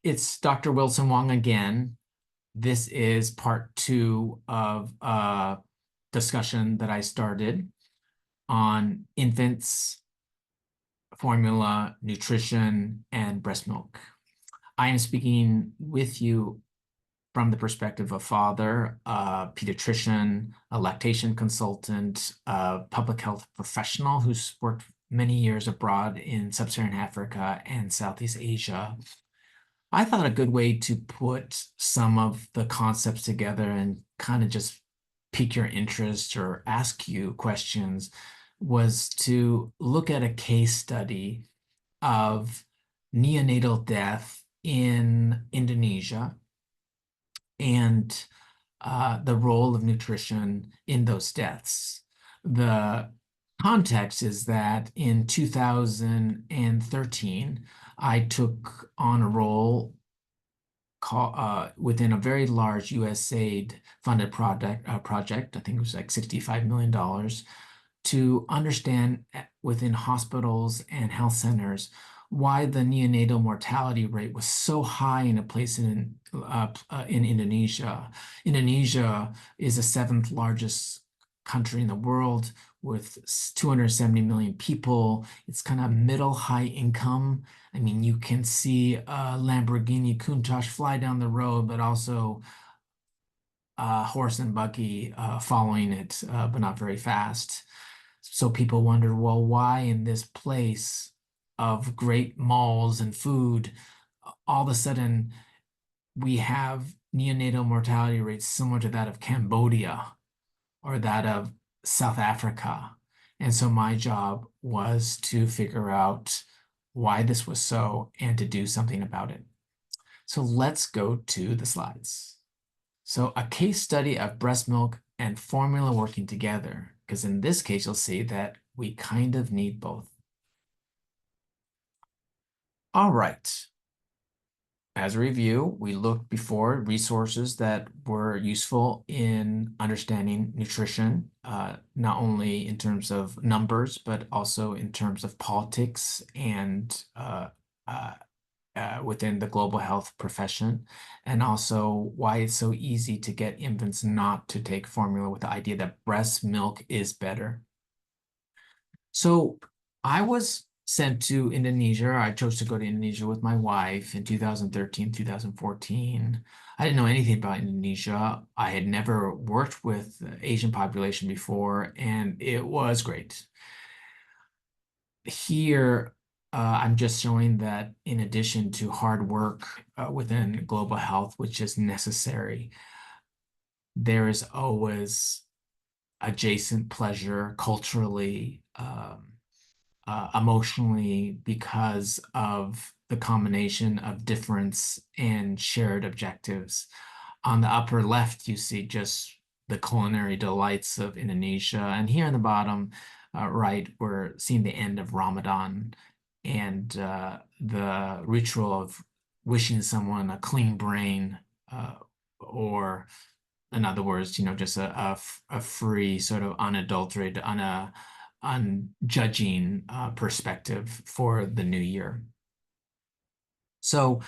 It's Dr. Wilson Wong again. This is part two of a discussion that I started on infants, formula, nutrition, and breast milk. I am speaking with you from the perspective of father, a pediatrician, a lactation consultant, a public health professional who's worked many years abroad in sub-Saharan Africa and Southeast Asia. I thought a good way to put some of the concepts together and kind of just pique your interest or ask you questions was to look at a case study of neonatal death in Indonesia and the role of nutrition in those deaths. The context is that in 2013, I took on a role within a very large USAID funded project. I think it was like $65 million to understand within hospitals and health centers why the neonatal mortality rate was so high in a place in Indonesia. Indonesia is the seventh largest country in the world with 270 million people. It's kind of middle high income. I mean, you can see a Lamborghini Countach fly down the road, but also a horse and buggy following it, but not very fast. So people wonder, well, why in this place of great malls and food, all of a sudden we have neonatal mortality rates similar to that of Cambodia or that of South Africa. And so my job was to figure out why this was so and to do something about it. So let's go to the slides. So a case study of breast milk and formula working together, because in this case, you'll see that we kind of need both. All right. As a review, we looked before resources that were useful in understanding nutrition, not only in terms of numbers, but also in terms of politics and within the global health profession, and also why it's so easy to get infants not to take formula with the idea that breast milk is better. So I was sent to Indonesia. I chose to go to Indonesia with my wife in 2013, 2014. I didn't know anything about Indonesia. I had never worked with the Asian population before, and it was great. Here, I'm just showing that in addition to hard work within global health, which is necessary, there is always adjacent pleasure culturally, emotionally, because of the combination of difference and shared objectives. On the upper left, you see just the culinary delights of Indonesia. And here in the bottom right, we're seeing the end of Ramadan and the ritual of wishing someone a clean brain, or in other words, just a free, sort of unadulterated, unjudging perspective for the new year. So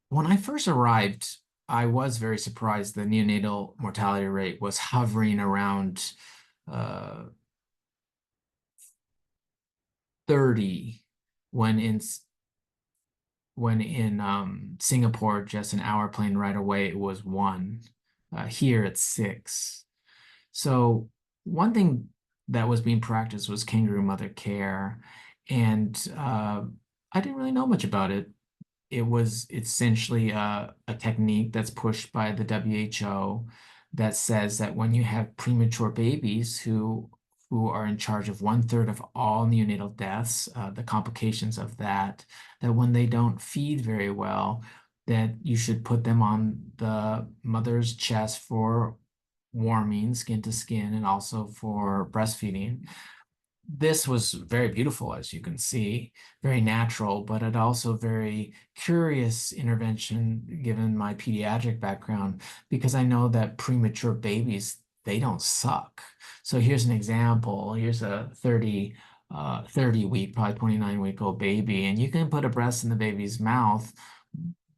when I first arrived, I was very surprised the neonatal mortality rate was hovering around uh, 30 when in Singapore, just an hour plane right away, it was 1. Here it's 6. So one thing that was being practiced was kangaroo mother care, and I didn't really know much about it. It was essentially a technique that's pushed by the WHO that says that when you have premature babies who are in charge of 1/3 of all neonatal deaths, the complications of that, that when they don't feed very well, that you should put them on the mother's chest for warming, skin to skin, and also for breastfeeding. This was very beautiful, as you can see, very natural, but it also very curious intervention given my pediatric background, because I know that premature babies, they don't suck. So here's an example. Here's a 30 30-week, probably 29-week-old baby, and you can put a breast in the baby's mouth,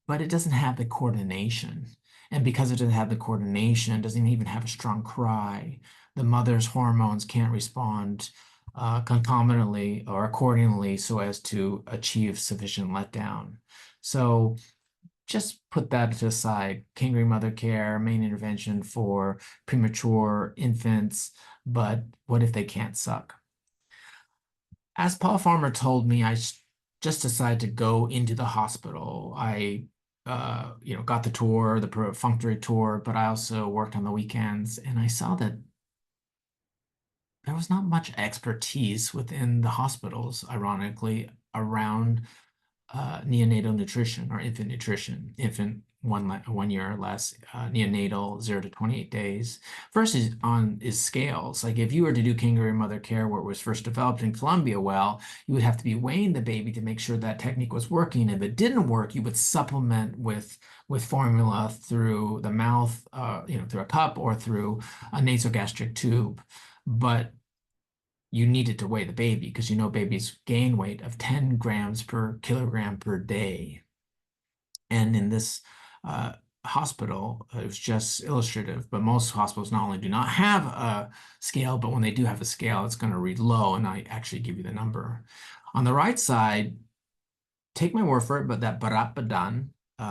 but it doesn't have the coordination. And because it doesn't have the coordination, it doesn't even have a strong cry. The mother's hormones can't respond concomitantly or accordingly so as to achieve sufficient letdown. So just put that to the side. Kangaroo mother care, main intervention for premature infants, but what if they can't suck? As Paul Farmer told me, just decided to go into the hospital. I, got the tour, the perfunctory tour, but I also worked on the weekends, and I saw that there was not much expertise within the hospitals, ironically, around neonatal nutrition or infant nutrition, infant 1 year or less, neonatal 0 to 28 days. First is scales. Like if you were to do kangaroo mother care where it was first developed in Colombia, well, you would have to be weighing the baby to make sure that technique was working. If it didn't work, you would supplement with formula through the mouth, through a cup or through a nasogastric tube. But you needed to weigh the baby because babies gain weight of 10 grams per kilogram per day. And in this hospital, it was just illustrative, but most hospitals not only do not have a scale, but when they do have a scale, it's going to read low, and I actually give you the number. On the right side, take my word for it, but that Barapadan,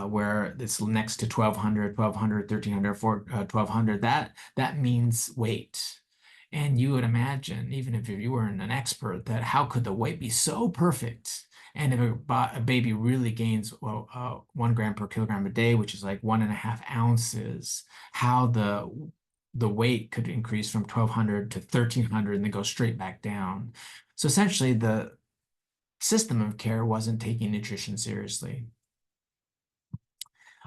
where it's next to 1200, 1200, 1300, 1200, that means weight. And you would imagine, even if you weren't an expert, that how could the weight be so perfect? And if a baby really gains 1 gram per kilogram a day, which is like 1.5 ounces, how the weight could increase from 1200 to 1300 and then go straight back down. So essentially, the system of care wasn't taking nutrition seriously.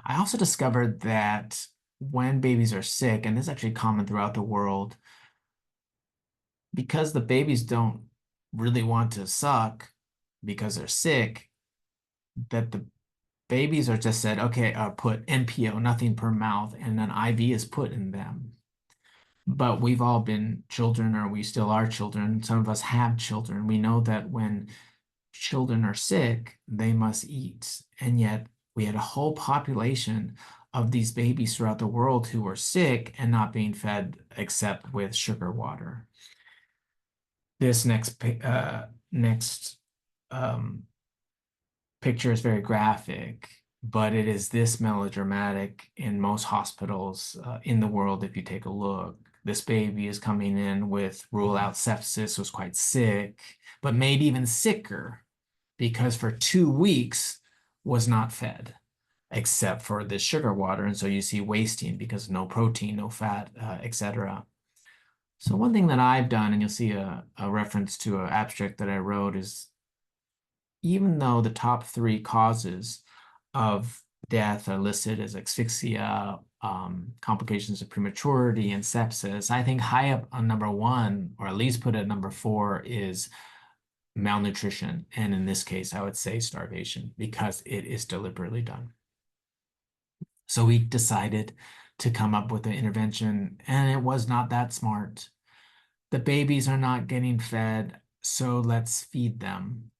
I also discovered that when babies are sick, and this is actually common throughout the world, because the babies don't really want to suck because they're sick, that the babies are just said, okay, put NPO, nothing per mouth, and an IV is put in them. But we've all been children, or we still are children. Some of us have children. We know that when children are sick, they must eat. And yet we had a whole population of these babies throughout the world who were sick and not being fed except with sugar water. This next um, picture is very graphic, but it is this melodramatic in most hospitals in the world. If you take a look, this baby is coming in with rule out sepsis, was quite sick, but maybe even sicker because for 2 weeks was not fed except for this sugar water. And so you see wasting because no protein, no fat, etc. So one thing that I've done, and you'll see a reference to an abstract that I wrote, is even though the top 3 causes of death are listed as asphyxia, complications of prematurity, and sepsis, I think high up on number 1, or at least put at number 4, is malnutrition. And in this case, I would say starvation because it is deliberately done. So we decided to come up with an intervention, and it was not that smart. The babies are not getting fed, so let's feed them.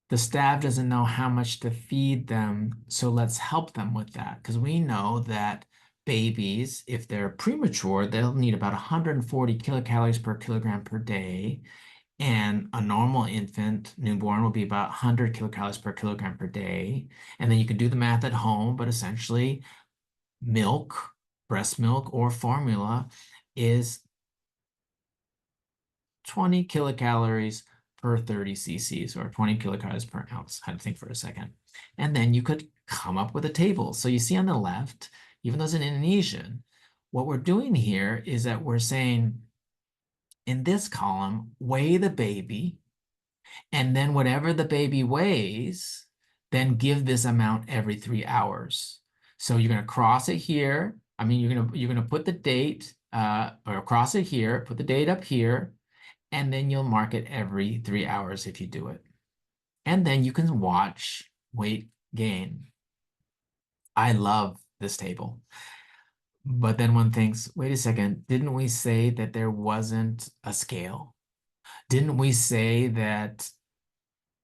The staff doesn't know how much to feed them, so let's help them with that. Because we know that babies, if they're premature, they'll need about 140 kilocalories per kilogram per day. And a normal infant, newborn, will be about 100 kilocalories per kilogram per day. And then you can do the math at home, but essentially milk, breast milk, or formula is 20 kilocalories per 30 cc's, or 20 kilocalories per ounce. I had to think for a second. And then you could come up with a table. So you see on the left, even though it's in Indonesian, what we're doing here is that we're saying, in this column, weigh the baby, and then whatever the baby weighs, then give this amount every 3 hours. So you're going to cross it here. I mean, you're gonna put the date or cross it here, put the date up here, and then you'll mark it every 3 hours if you do it. And then you can watch weight gain. I love this table. But then one thinks, wait a second, didn't we say that there wasn't a scale? Didn't we say that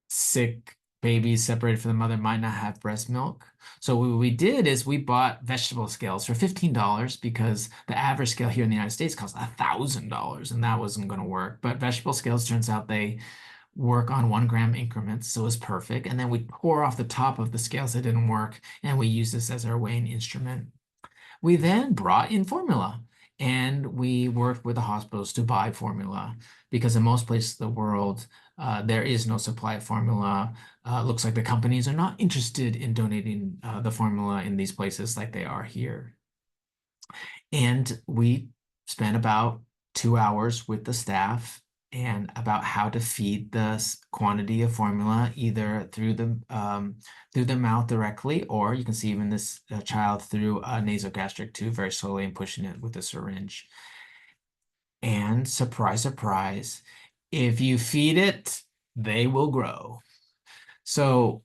sick babies separated from the mother might not have breast milk? So what we did is we bought vegetable scales for $15 because the average scale here in the United States costs $1,000, and that wasn't going to work. But vegetable scales, turns out they work on 1 gram increments, so it's perfect. And then we pour off the top of the scales that didn't work, and we use this as our weighing instrument. We then brought in formula, and we worked with the hospitals to buy formula because in most places of the world, there is no supply of formula. Looks like the companies are not interested in donating the formula in these places like they are here. And we spent about 2 hours with the staff and about how to feed the quantity of formula either through the mouth directly, or you can see even this child through a nasogastric tube very slowly and pushing it with a syringe. And surprise, surprise, if you feed it, they will grow. So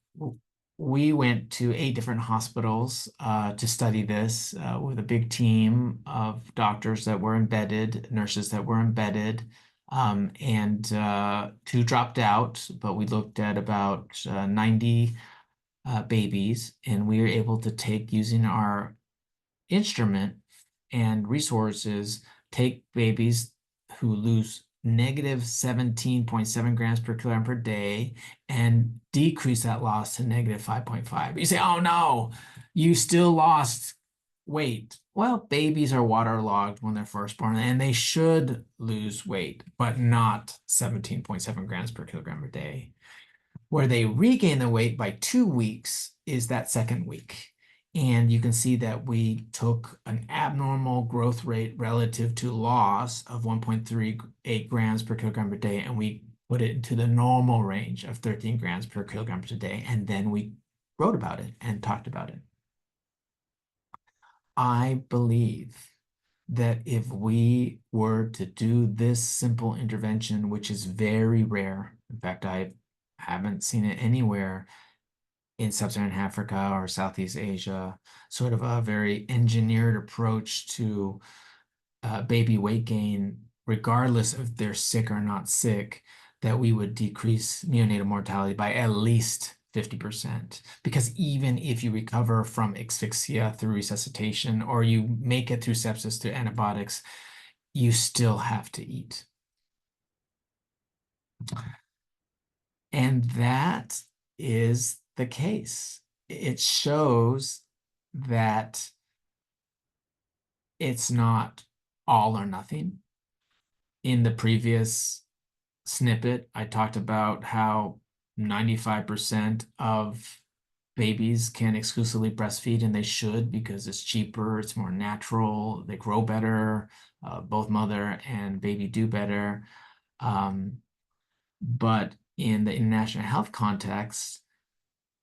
we went to 8 different hospitals to study this with a big team of doctors that were embedded, nurses that were embedded, and 2 dropped out, but we looked at about 90 babies, and we were able to take, using our instrument and resources, take babies who lose negative 17.7 grams per kilogram per day and decrease that loss to negative 5.5. You say, oh no, you still lost weight. Well, babies are waterlogged when they're first born, and they should lose weight, but not 17.7 grams per kilogram per day. Where they regain the weight by 2 weeks is that second week. And you can see that we took an abnormal growth rate relative to loss of 1.38 grams per kilogram per day, and we put it into the normal range of 13 grams per kilogram per day. And then we wrote about it and talked about it. I believe that if we were to do this simple intervention, which is very rare, in fact, I haven't seen it anywhere in Sub-Saharan Africa or Southeast Asia, sort of a very engineered approach to baby weight gain, regardless if they're sick or not sick, that we would decrease neonatal mortality by at least 50%. Because even if you recover from asphyxia through resuscitation, or you make it through sepsis through antibiotics, you still have to eat. And that is the case. It shows that it's not all or nothing. In the previous snippet, I talked about how 95% of babies can exclusively breastfeed, and they should, because it's cheaper, it's more natural, they grow better, both mother and baby do better. But in the international health context,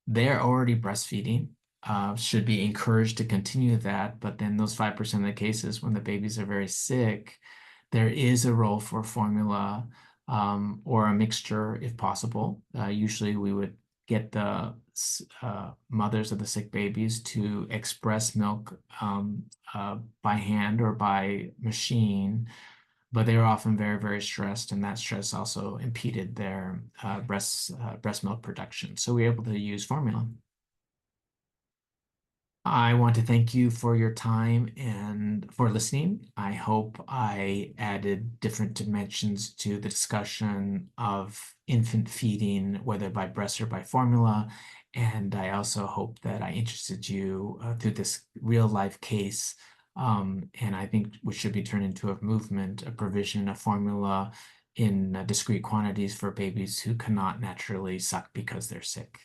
they're already breastfeeding, should be encouraged to continue that. But then those 5% of the cases when the babies are very sick, there is a role for formula or a mixture if possible. Usually we would get the mothers of the sick babies to express milk by hand or by machine, but they were often very, very stressed, and that stress also impeded their breast milk production. So we were able to use formula. I want to thank you for your time and for listening. I hope I added different dimensions to the discussion of infant feeding, whether by breast or by formula. And I also hope that I interested you through this real life case. And I think we should be turned into a movement, a provision, a formula in discrete quantities for babies who cannot naturally suck because they're sick.